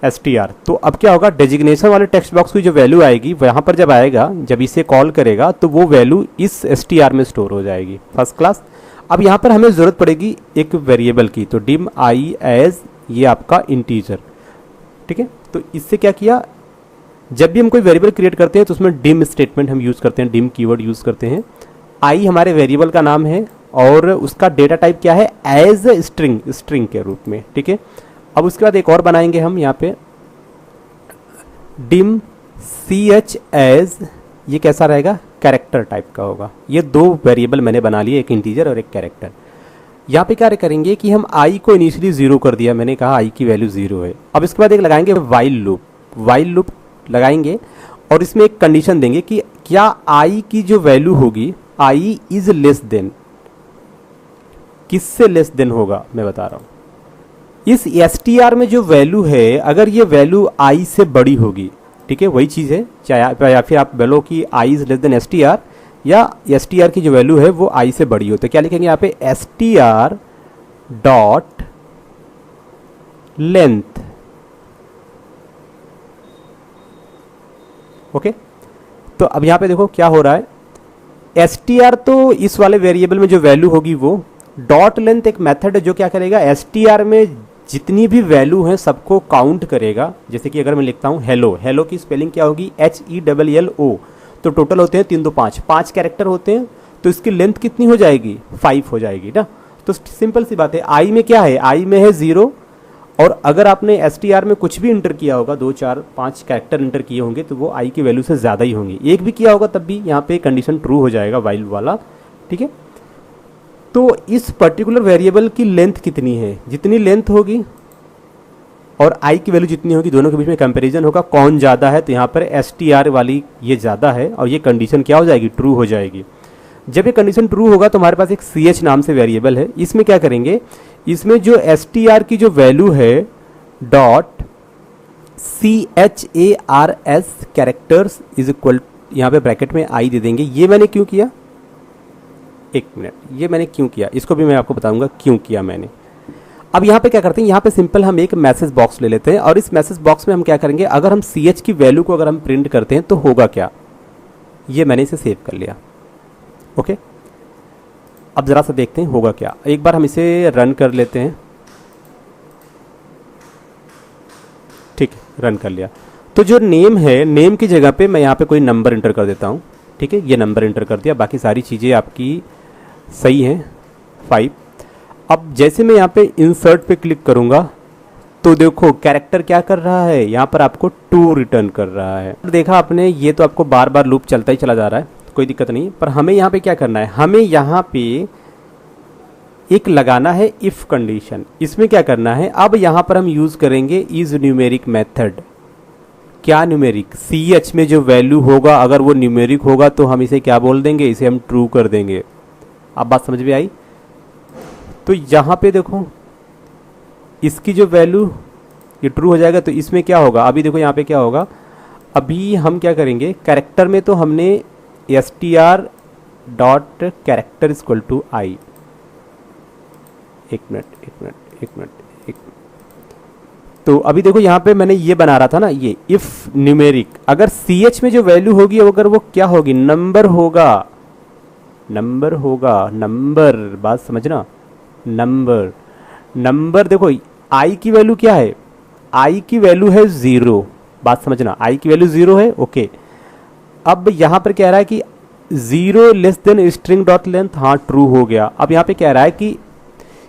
str। तो अब क्या होगा, डेजिग्नेशन वाले टेक्स्ट बॉक्स की जो वैल्यू आएगी वहाँ पर जब आएगा, जब इसे कॉल करेगा तो वो वैल्यू इस str में स्टोर हो जाएगी। First class. अब यहाँ पर हमें ज़रूरत पड़ेगी एक वेरिएबल की, तो डिम आई एज ये आपका इंटीजर। ठीक है, तो इससे क्या किया, जब भी हम कोई वेरिएबल क्रिएट करते हैं तो उसमें डिम स्टेटमेंट हम यूज़ करते हैं, डिम कीवर्ड यूज़ करते हैं। आई हमारे वेरिएबल का नाम है और उसका डेटा टाइप क्या है, एज स्ट्रिंग, स्ट्रिंग के रूप में। ठीक है, अब उसके बाद एक और बनाएंगे हम यहाँ पे, डिम सी एच एज, ये कैसा रहेगा, कैरेक्टर टाइप का होगा। ये दो वेरिएबल मैंने बना लिए, एक इंटीजर और एक कैरेक्टर। यहाँ पे क्या करेंगे कि हम आई को इनिशियली 0 कर दिया, मैंने कहा आई की वैल्यू 0 है। अब इसके बाद एक लगाएंगे वाइल लूप, वाइल लूप लगाएंगे और इसमें एक कंडीशन देंगे कि क्या आई की जो वैल्यू होगी, आई इज लेस देन, किससे लेस देन होगा मैं बता रहा हूँ, इस str में जो वैल्यू है अगर ये वैल्यू आई से बड़ी होगी। ठीक है, वही चीज़ है, चाहे या फिर आप बोलो कि I is less than str, या str की जो वैल्यू है वो आई से बड़ी हो, तो क्या लिखेंगे यहाँ पे, str डॉट लेंथ। ओके, तो अब यहाँ पे देखो क्या हो रहा है, str तो इस वाले वेरिएबल में जो वैल्यू होगी वो, डॉट लेंथ एक मेथड है जो क्या करेगा, str में जितनी भी वैल्यू है सबको काउंट करेगा। जैसे कि अगर मैं लिखता हूँ हेलो, हेलो की स्पेलिंग क्या होगी, HELLO, तो टोटल होते हैं 3 2 5, 5 कैरेक्टर होते हैं, तो इसकी लेंथ कितनी हो जाएगी, 5 हो जाएगी ना। तो सिंपल सी बात है, आई में क्या है, आई में है 0, और अगर आपने str में कुछ भी इंटर किया होगा, 2 4 5 कैरेक्टर इंटर किए होंगे तो वो आई की वैल्यू से ज़्यादा ही होंगी। एक भी किया होगा तब भी यहाँ पे कंडीशन ट्रू हो जाएगा वाइल वाला। ठीक है, तो इस पर्टिकुलर वेरिएबल की लेंथ कितनी है, जितनी लेंथ होगी और आई की वैल्यू जितनी होगी, दोनों के बीच में कंपैरिजन होगा, कौन ज़्यादा है, तो यहाँ पर str वाली ये ज़्यादा है और ये कंडीशन क्या हो जाएगी, ट्रू हो जाएगी। जब ये कंडीशन ट्रू होगा तो हमारे पास एक ch नाम से वेरिएबल है, इसमें क्या करेंगे, इसमें जो str की जो वैल्यू है dot CHARS characters is equal, यहाँ पे ब्रैकेट में आई दे देंगे। ये मैंने क्यों किया, एक मिनट, ये मैंने क्यों किया, इसको भी मैं आपको बताऊंगा क्यों किया मैंने। अब यहाँ पे क्या करते हैं, यहाँ पे सिंपल हम एक मैसेज बॉक्स ले लेते हैं और इस मैसेज बॉक्स में हम क्या करेंगे, अगर हम ch की वैल्यू को अगर हम प्रिंट करते हैं तो होगा क्या, ये मैंने इसे सेव कर लिया। ओके, अब ज़रा सा देखते हैं होगा क्या, एक बार हम इसे रन कर लेते हैं। ठीक है, रन कर लिया। तो जो नेम है, नेम की जगह पे मैं यहाँ पे कोई नंबर इंटर कर देता हूँ। ठीक है, ये नंबर इंटर कर दिया, बाकी सारी चीज़ें आपकी सही हैं, 5। अब जैसे मैं यहाँ पे इंसर्ट पे क्लिक करूँगा तो देखो कैरेक्टर क्या कर रहा है, यहाँ पर आपको 2 रिटर्न कर रहा है। देखा आपने, ये तो आपको बार बार लूप चलता ही चला जा रहा है, कोई दिक्कत नहीं। पर हमें यहाँ पे क्या करना है, हमें यहाँ पे एक लगाना है इफ कंडीशन। इसमें क्या करना है, अब यहां पर हम यूज करेंगे इज न्यूमेरिक मेथड। क्या न्यूमेरिक, CH में जो वैल्यू होगा अगर वो न्यूमेरिक होगा तो हम इसे क्या बोल देंगे, इसे हम ट्रू कर देंगे। अब बात समझ में आई। तो यहां पे देखो इसकी जो वैल्यू ये ट्रू हो जाएगा, तो इसमें क्या होगा, अभी देखो यहाँ पे क्या होगा, अभी हम क्या करेंगे, कैरेक्टर में तो हमने str dot character equal to I, एक मिनट। तो अभी देखो यहाँ पे मैंने ये बना रहा था ना, ये इफ न्यूमेरिक, अगर CH में जो वैल्यू होगी अगर वो क्या होगी, नंबर होगा, बात समझना, नंबर देखो i की वैल्यू क्या है, i की वैल्यू है 0, बात समझना, i की वैल्यू 0 है। ओके, अब यहां पर कह रहा है कि 0 less than string dot length, हाँ ट्रू हो गया। अब यहां पे कह रहा है कि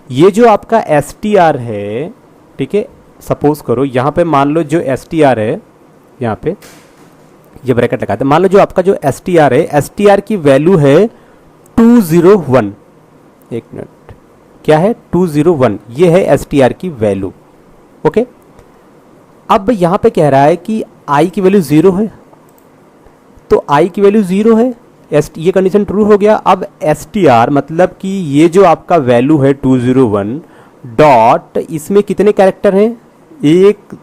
ये जो आपका str है, ठीक है, सपोज करो यहां पे मान लो जो str है, यहां पे ये ब्रैकेट लगाते हैं, मान लो जो आपका जो str है, str की वैल्यू है 201, एक मिनट, क्या है 201, ये है str की वैल्यू। ओके, अब यहां पे कह रहा है कि i की वैल्यू 0 है, तो i की वैल्यू 0 है, ये कंडीशन ट्रू हो गया। अब str मतलब कि ये जो आपका वैल्यू है 201 डॉट, इसमें कितने कैरेक्टर हैं, 1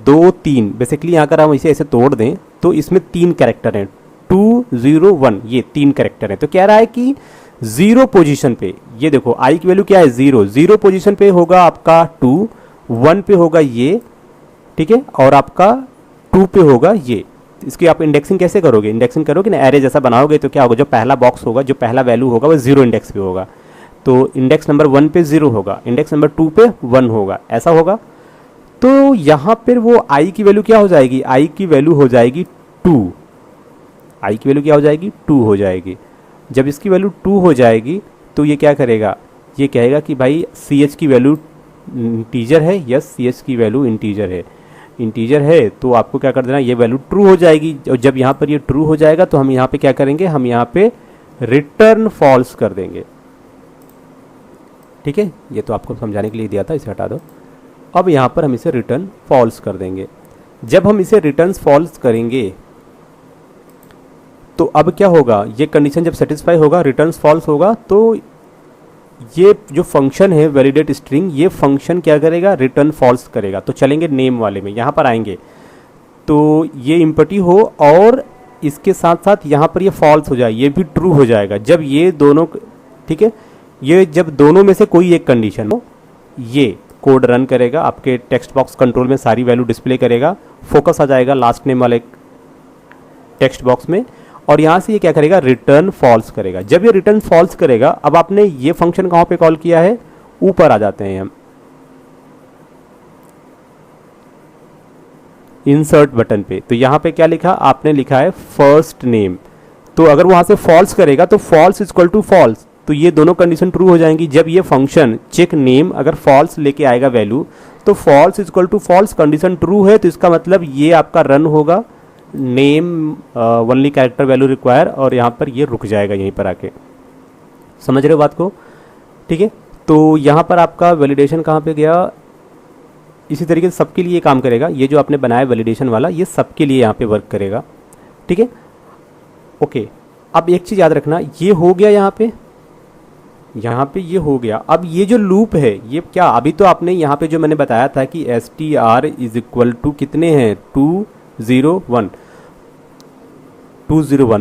2 3, बेसिकली यहाँ अगर हम इसे ऐसे तोड़ दें तो इसमें 3 कैरेक्टर हैं, 201, ये 3 कैरेक्टर हैं। तो कह रहा है कि 0 पोजीशन पे, ये देखो i की वैल्यू क्या है 0 पोजीशन पे होगा आपका 2, 1 पे होगा ये, ठीक है, और आपका 2 पे होगा ये। इसकी आप इंडेक्सिंग कैसे करोगे, इंडेक्सिंग करोगे ना, एरे जैसा बनाओगे तो क्या होगा, जो पहला बॉक्स होगा, जो पहला वैल्यू होगा वो 0 इंडेक्स पे होगा, तो इंडेक्स नंबर 1 पे 0 होगा, इंडेक्स नंबर 2 पे 1 होगा, ऐसा होगा। तो यहाँ पर वो i की वैल्यू क्या हो जाएगी, i की वैल्यू हो जाएगी 2, i की वैल्यू क्या हो जाएगी 2 हो जाएगी। जब इसकी वैल्यू 2 हो जाएगी तो ये क्या करेगा, ये कहेगा कि भाई CH की वैल्यू इंटीजर है, यस CH की वैल्यू इंटीजर है, तो आपको क्या कर देना, ये वैल्यू ट्रू हो जाएगी। और जब यहाँ पर ये ट्रू हो जाएगा तो हम यहाँ पे क्या करेंगे, हम यहाँ पे रिटर्न फॉल्स कर देंगे, ठीक है, ये तो आपको समझाने के लिए दिया था, इसे हटा दो। अब यहाँ पर हम इसे रिटर्न फॉल्स कर देंगे। जब हम इसे रिटर्न फॉल्स करेंगे तो अब क्या होगा, ये कंडीशन जब सेटिस्फाई होगा, रिटर्न फॉल्स होगा, तो ये जो फंक्शन है वैलिडेट स्ट्रिंग, ये फंक्शन क्या करेगा, रिटर्न फॉल्स करेगा। तो चलेंगे नेम वाले में, यहाँ पर आएंगे तो ये इम्पटी हो और इसके साथ साथ यहाँ पर ये फॉल्स हो जाए, ये भी ट्रू हो जाएगा जब ये दोनों, ठीक है, ये जब दोनों में से कोई एक कंडीशन हो, ये कोड रन करेगा, आपके टेक्स्ट बॉक्स कंट्रोल में सारी वैल्यू डिस्प्ले करेगा, फोकस आ जाएगा लास्ट नेम वाले टेक्स्ट बॉक्स में, और यहां से ये क्या करेगा, रिटर्न फॉल्स करेगा। जब ये रिटर्न फॉल्स करेगा, अब आपने ये फंक्शन कहां पे कॉल किया है, ऊपर आ जाते हैं हम इंसर्ट बटन पे, तो यहां पे क्या लिखा, आपने लिखा है फर्स्ट नेम। तो अगर वहां से फॉल्स करेगा तो फॉल्स इक्वल टू फॉल्स, तो ये दोनों कंडीशन ट्रू हो जाएंगी। जब ये फंक्शन चेक नेम अगर फॉल्स लेके आएगा वैल्यू, तो false equal to false condition true है, तो इसका मतलब ये आपका रन होगा, name only character value require, और यहाँ पर ये रुक जाएगा यहीं पर आके। समझ रहे हो बात को, ठीक है। तो यहाँ पर आपका वैलिडेशन कहाँ पे गया, इसी तरीके से सबके लिए काम करेगा। ये जो आपने बनाया वैलिडेशन वाला, ये सबके लिए यहाँ पे वर्क करेगा, ठीक है। ओके, अब एक चीज़ याद रखना, ये हो गया यहाँ पे ये हो गया। अब ये जो लूप है, ये क्या, अभी तो आपने यहाँ पे जो मैंने बताया था कि str इज इक्वल टू कितने हैं, 201,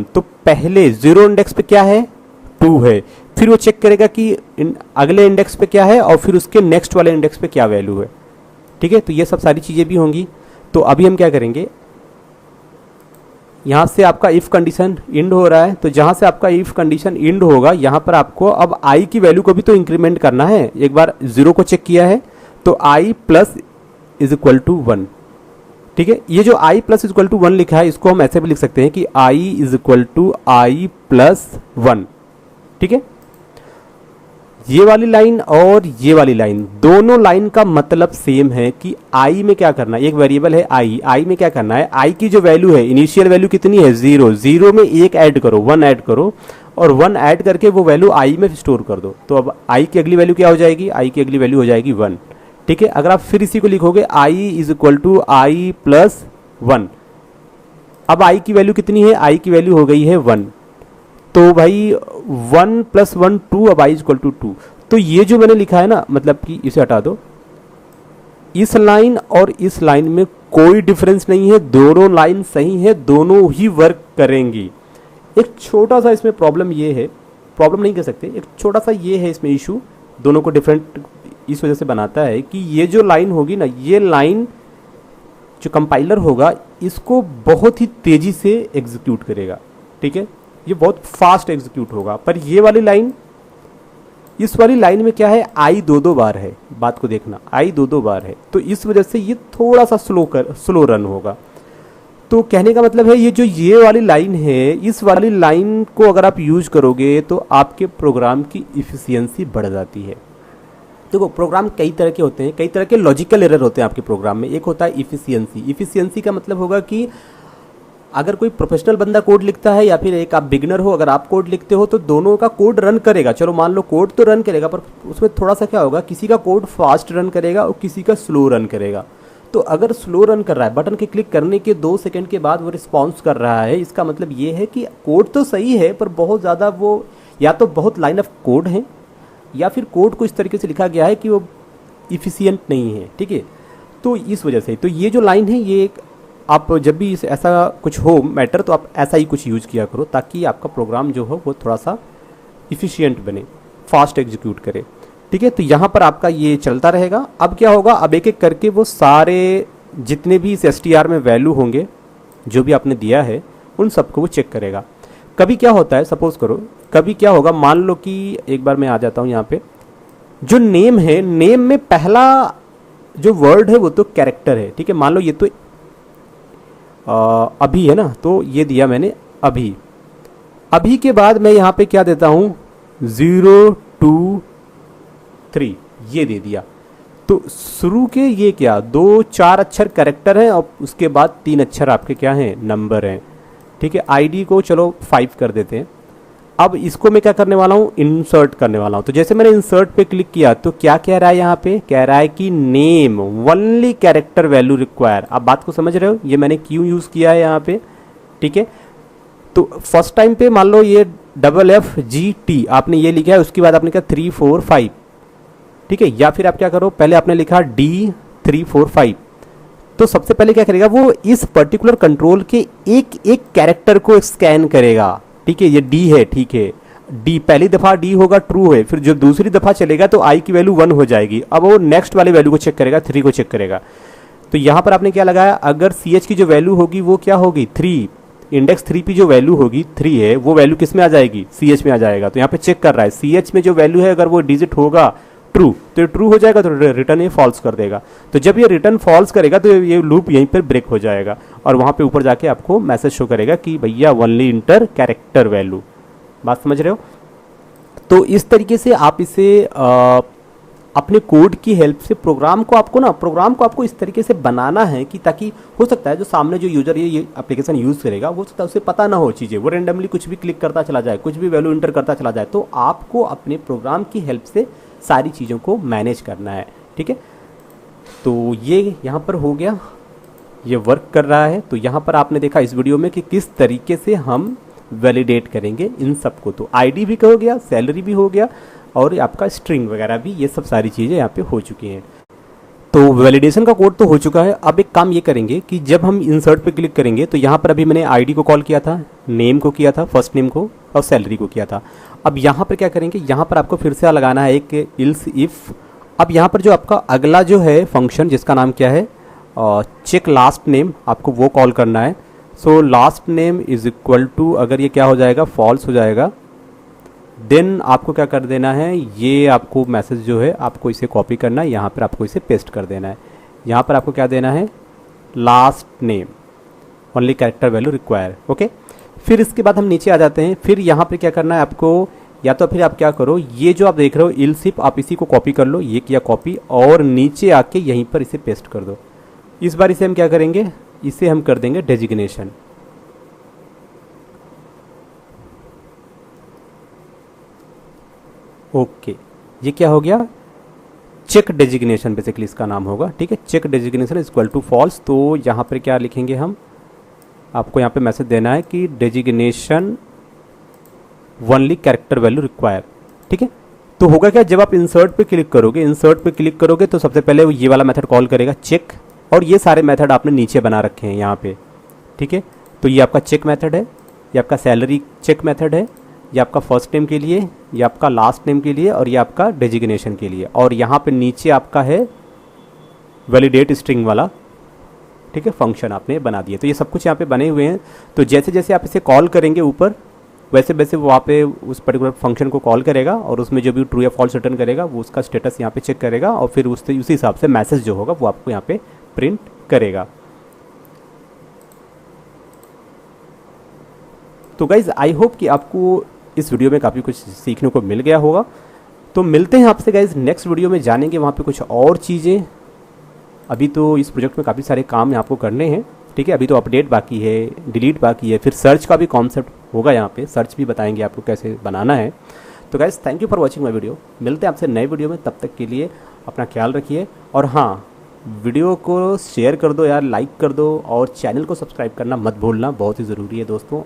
तो पहले 0 इंडेक्स पे क्या है, 2 है, फिर वो चेक करेगा कि अगले इंडेक्स पे क्या है और फिर उसके नेक्स्ट वाले इंडेक्स पे क्या वैल्यू है, ठीक है। तो ये सब सारी चीज़ें भी होंगी। तो अभी हम क्या करेंगे, यहाँ से आपका इफ कंडीशन इंड हो रहा है, तो जहाँ से आपका इफ कंडीशन इंड होगा, यहाँ पर आपको अब i की वैल्यू को भी तो इंक्रीमेंट करना है। एक बार 0 को चेक किया है तो i plus is equal to 1, ठीक है। ये जो i plus is equal to 1 लिखा है, इसको हम ऐसे भी लिख सकते हैं कि i is equal to i plus 1, ठीक है। ये वाली लाइन और ये वाली लाइन, दोनों लाइन का मतलब सेम है कि आई में क्या करना है, एक वेरिएबल है आई में क्या करना है, आई की जो वैल्यू है, इनिशियल वैल्यू कितनी है 0, 0 में एक ऐड करो, 1 ऐड करो, और 1 ऐड करके वो वैल्यू आई में स्टोर कर दो। तो अब आई की अगली वैल्यू क्या हो जाएगी, आई की अगली वैल्यू हो जाएगी 1। ठीक है, अगर आप फिर इसी को लिखोगे I is equal to I plus 1, अब आई की वैल्यू कितनी है, आई की वैल्यू हो गई है 1, तो भाई 1 + 1 2, अब आई इज इक्वल टू 2। तो ये जो मैंने लिखा है ना, मतलब कि इसे हटा दो, इस लाइन और इस लाइन में कोई डिफरेंस नहीं है, दोनों लाइन सही है, दोनों ही वर्क करेंगी। एक छोटा सा इसमें प्रॉब्लम ये है, प्रॉब्लम नहीं कह सकते, एक छोटा सा ये है इसमें इशू, दोनों को डिफरेंट इस वजह से बनाता है कि ये जो लाइन होगी ना, ये लाइन जो कंपाइलर होगा इसको बहुत ही तेजी से एग्जीक्यूट करेगा। ठीक है, ये बहुत फास्ट एग्जीक्यूट होगा, पर ये वाली लाइन, इस वाली लाइन में क्या है, आई 2-2 बार है, बात को देखना, आई 2-2 बार है, तो इस वजह से ये थोड़ा सा स्लो रन होगा। तो कहने का मतलब है ये जो ये वाली लाइन है, इस वाली लाइन को अगर आप यूज करोगे तो आपके प्रोग्राम की इफिशियंसी बढ़ जाती है। देखो, प्रोग्राम कई तरह के होते हैं, कई तरह के लॉजिकल एरर होते हैं आपके प्रोग्राम में। एक होता है इफिशियंसी, इफिशियंसी का मतलब होगा कि अगर कोई प्रोफेशनल बंदा कोड लिखता है या फिर एक आप बिगिनर हो, अगर आप कोड लिखते हो तो दोनों का कोड रन करेगा। चलो मान लो कोड तो रन करेगा, पर उसमें थोड़ा सा क्या होगा, किसी का कोड फास्ट रन करेगा और किसी का स्लो रन करेगा। तो अगर स्लो रन कर रहा है, बटन के क्लिक करने के 2 सेकंड के बाद वो रिस्पॉन्स कर रहा है, इसका मतलब ये है कि कोड तो सही है, पर बहुत ज़्यादा वो या तो बहुत लाइन ऑफ कोड है या फिर कोड को इस तरीके से लिखा गया है कि वो इफिशियंट नहीं है। ठीक है, तो इस वजह से तो ये जो लाइन है, ये आप जब भी ऐसा कुछ हो मैटर, तो आप ऐसा ही कुछ यूज़ किया करो ताकि आपका प्रोग्राम जो हो वो थोड़ा सा इफिशियंट बने, फास्ट एग्जीक्यूट करे। ठीक है, तो यहाँ पर आपका ये चलता रहेगा। अब क्या होगा, अब एक एक करके वो सारे जितने भी इस str में वैल्यू होंगे जो भी आपने दिया है, उन सबको वो चेक करेगा। कभी क्या होता है, सपोज करो कभी क्या होगा, मान लो कि एक बार मैं आ जाता हूँ यहाँ पे, जो नेम है, नेम में पहला जो वर्ड है वो तो कैरेक्टर है। ठीक है, मान लो ये तो अभी है ना, तो ये दिया मैंने अभी, अभी के बाद मैं यहाँ पे क्या देता हूँ 0 2 3, ये दे दिया। तो शुरू के ये क्या 2-4 अक्षर कैरेक्टर हैं और उसके बाद 3 अक्षर आपके क्या हैं, नंबर हैं। ठीक है, आईडी को चलो 5 कर देते हैं। अब इसको मैं क्या करने वाला हूँ, इंसर्ट करने वाला हूँ। तो जैसे मैंने इंसर्ट पे क्लिक किया तो क्या कह रहा है यहाँ पे, कह रहा है कि name only character value require. आप बात को समझ रहे हो, ये मैंने क्यों यूज़ किया है यहाँ पे। ठीक है, तो फर्स्ट टाइम पे मान लो ये FFGT आपने ये लिखा है, उसके बाद आपने कहा 3 4 5। ठीक है, या फिर आप क्या करो, पहले आपने लिखा D 3 4 5, तो सबसे पहले क्या करेगा, वो इस पर्टिकुलर कंट्रोल के एक एक कैरेक्टर को स्कैन करेगा। ठीक है, ये D है, ठीक है, D पहली दफ़ा D होगा, ट्रू है, फिर जब दूसरी दफ़ा चलेगा तो I की वैल्यू 1 हो जाएगी। अब वो नेक्स्ट वाले वैल्यू को चेक करेगा, 3 को चेक करेगा। तो यहाँ पर आपने क्या लगाया, अगर CH की जो वैल्यू होगी वो क्या होगी 3, इंडेक्स 3 की जो वैल्यू होगी 3 है, वो वैल्यू किस में आ जाएगी, CH में आ जाएगा। तो यहाँ पे चेक कर रहा है CH में जो वैल्यू है, अगर वो डिजिट होगा ट्रू तो ये ट्रू हो जाएगा, तो रिटर्न ये फॉल्स कर देगा। तो जब ये रिटर्न फॉल्स करेगा तो ये लूप यहीं पर ब्रेक हो जाएगा और वहाँ पे ऊपर जाके आपको मैसेज शो करेगा कि भैया ओनली इंटर कैरेक्टर वैल्यू। बात समझ रहे हो। तो इस तरीके से आप इसे अपने कोड की हेल्प से प्रोग्राम को आपको इस तरीके से बनाना है कि ताकि हो सकता है जो सामने जो यूजर ये एप्लीकेशन यूज़ करेगा, हो सकता है उसे पता ना हो चीज़ें, वो रेंडमली कुछ भी क्लिक करता चला जाए, कुछ भी वैल्यू इंटर करता चला जाए। तो आपको अपने प्रोग्राम की हेल्प से सारी चीज़ों को मैनेज करना है। ठीक है, तो ये यहाँ पर हो गया, ये वर्क कर रहा है। तो यहाँ पर आपने देखा इस वीडियो में कि किस तरीके से हम वैलिडेट करेंगे इन सबको। तो आईडी भी हो गया, सैलरी भी हो गया और आपका स्ट्रिंग वगैरह भी, ये सब सारी चीज़ें यहाँ पे हो चुकी हैं। तो वैलिडेशन का कोड तो हो चुका है। अब एक काम ये करेंगे कि जब हम इंसर्ट पे क्लिक करेंगे तो यहाँ पर अभी मैंने आईडी को कॉल किया था, नेम को किया था, फर्स्ट नेम को, और सैलरी को किया था। अब यहाँ पर क्या करेंगे, यहाँ पर आपको फिर से लगाना है एक इल्स इफ़। अब यहाँ पर जो आपका अगला जो है फंक्शन जिसका नाम क्या है, चेक लास्ट नेम, आपको वो कॉल करना है। So last name is equal to, अगर ये क्या हो जाएगा, फॉल्स हो जाएगा, देन आपको क्या कर देना है, ये आपको मैसेज जो है आपको इसे कॉपी करना है, यहाँ पर आपको इसे पेस्ट कर देना है। यहाँ पर आपको क्या देना है, last name only character value require. Okay, फिर इसके बाद हम नीचे आ जाते हैं। फिर यहाँ पे क्या करना है, आपको या तो फिर आप क्या करो, ये जो आप देख रहे हो इलसिप, आप इसी को कॉपी कर लो, ये किया कॉपी, और नीचे आके यहीं पर इसे पेस्ट कर दो। इस बार इसे हम क्या करेंगे, इसे हम कर देंगे डेजिग्नेशन। ओके, ये क्या हो गया, चेक डेजिग्नेशन बेसिकली इसका नाम होगा, ठीक है। Check designation is equal to false. तो यहाँ पर क्या लिखेंगे हम, आपको यहाँ पे मैसेज देना है कि designation only character value require, ठीक है। तो होगा क्या, जब आप इंसर्ट पे क्लिक करोगे, इंसर्ट पे क्लिक करोगे तो सबसे पहले वो ये वाला मेथड कॉल करेगा चेक, और ये सारे मेथड आपने नीचे बना रखे हैं यहाँ पे, ठीक है। तो ये आपका चेक मेथड है, ये आपका सैलरी चेक मेथड है, ये आपका फर्स्ट नेम के लिए, ये आपका लास्ट नेम के लिए, और ये आपका डेजिग्नेशन के लिए, और यहाँ पे नीचे आपका है वैलिडेट स्ट्रिंग वाला, ठीक है, फंक्शन आपने बना दिए। तो ये सब कुछ यहाँ पे बने हुए हैं। तो जैसे जैसे आप इसे कॉल करेंगे ऊपर, वैसे वैसे वहाँ पे उस पर्टिकुलर फंक्शन को कॉल करेगा, और उसमें जो भी ट्रू या फॉल्स रिटर्न करेगा वो उसका स्टेटस यहाँ पे चेक करेगा, और फिर उसी हिसाब से मैसेज जो होगा वो आपको यहाँ पे प्रिंट करेगा। तो गाइज आई होप कि आपको इस वीडियो में काफ़ी कुछ सीखने को मिल गया होगा। तो मिलते हैं आपसे गाइज नेक्स्ट वीडियो में, जानेंगे वहाँ पे कुछ और चीज़ें। अभी तो इस प्रोजेक्ट में काफ़ी सारे काम आपको करने हैं, ठीक है। अभी तो अपडेट बाकी है, डिलीट बाकी है, फिर सर्च का भी कॉन्सेप्ट होगा, यहाँ पे सर्च भी बताएंगे आपको कैसे बनाना है। तो guys thank you for watching my video. मिलते हैं आपसे नए वीडियो में, तब तक के लिए अपना ख्याल रखिए। और हाँ, वीडियो को शेयर कर दो यार, लाइक कर दो, और चैनल को सब्सक्राइब करना मत भूलना, बहुत ही ज़रूरी है दोस्तों।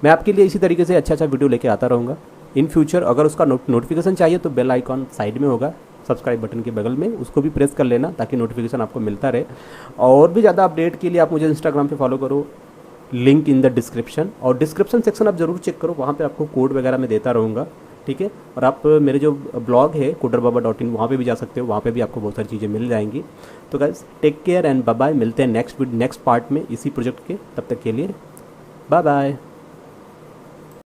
मैं आपके लिए इसी तरीके से अच्छा वीडियो लेके आता रहूँगा इन फ्यूचर। अगर उसका नोटिफिकेशन चाहिए तो बेल आइकॉन साइड में होगा, सब्सक्राइब बटन के बगल में, उसको भी प्रेस कर लेना ताकि नोटिफिकेशन आपको मिलता रहे। और भी ज़्यादा अपडेट के लिए आप मुझे इंस्टाग्राम पे फॉलो करो, लिंक इन द डिस्क्रिप्शन, और डिस्क्रिप्शन सेक्शन आप ज़रूर चेक करो, वहाँ पे आपको कोड वगैरह मैं देता रहूँगा, ठीक है। और आप मेरे जो ब्लॉग है coderbaba.in, वहाँ पे भी जा सकते हो, वहाँ पे भी आपको बहुत सारी चीज़ें मिल जाएंगी। तो guys take care and bye bye, मिलते हैं नेक्स्ट पार्ट में इसी प्रोजेक्ट के, तब तक के लिए बाय बाय।